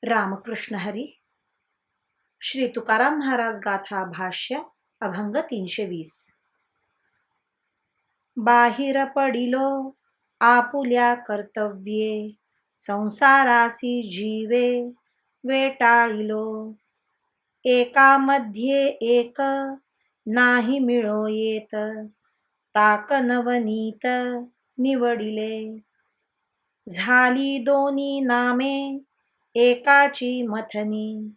रामकृष्ण हरी. श्री तुकाराम महाराज गाथा भाष्य अभंग 320. बाहिर पडिलो आपुल्या कर्तव्ये, संसारासी जीवे वेटाळिलो. एकामध्ये एक नाही मिळो येत, ताक नवनीत निवडिले. झाली दोन्ही नामे एकाची मथनी,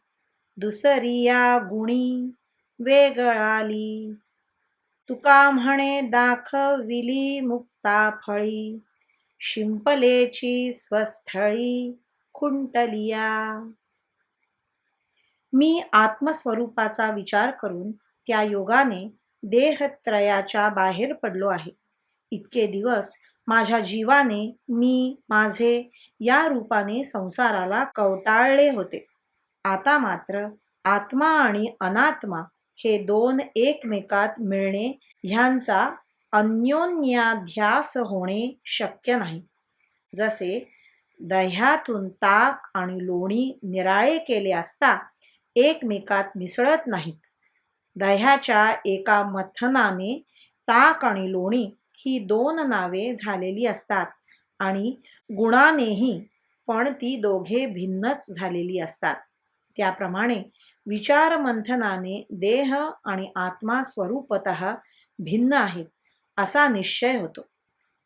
दुसरिया गुणी वेगळाली. तुका म्हणे दाखविली मुक्ता फळी, शिंपलेची स्वस्थळी खुंटलिया. मी आत्मस्वरूपाचा विचार करून त्या योगाने देहत्रयाच्या बाहेर पडलो आहे. इतके दिवस माझ्या जीवाने मी माझे या रूपाने संसाराला कवटाळले होते. आता मात्र आत्मा आणि अनात्मा हे दोन एकमेकात मिळणे ह्यांचा अन्योन्याध्यास होणे शक्य नाही. जसे दह्यातून ताक आणि लोणी निराळे केले असता एकमेकात मिसळत नाहीत, दह्याच्या एका मथनाने ताक आणि लोणी ही दोन नावे झालेली असतात आणि गुणानेही पण ती दोघे भिन्नच झालेली असतात. त्याप्रमाणे विचार मंथनाने देह आणि आत्मा स्वरूपतः भिन्न आहेत असा निश्चय होतो.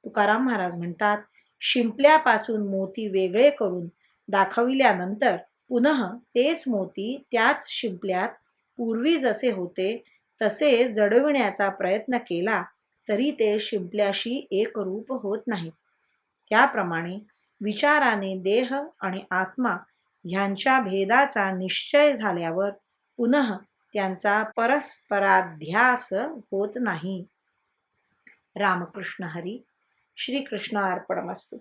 तुकाराम महाराज म्हणतात, शिंपल्यापासून मोती वेगळे करून दाखविल्यानंतर पुनः तेच मोती त्याच शिंपल्यात पूर्वी जसे होते तसे जडविण्याचा प्रयत्न केला तरी ते शिंपल्याशी एकरूप होत नाहीत. त्याप्रमाणे विचाराने देह आणि आत्मा ह्यांच्या भेदाचा निश्चय झाल्यावर पुनः त्यांचा परस्पराध्यास होत नाही. रामकृष्ण हरी. श्री कृष्ण अर्पणमस्तु.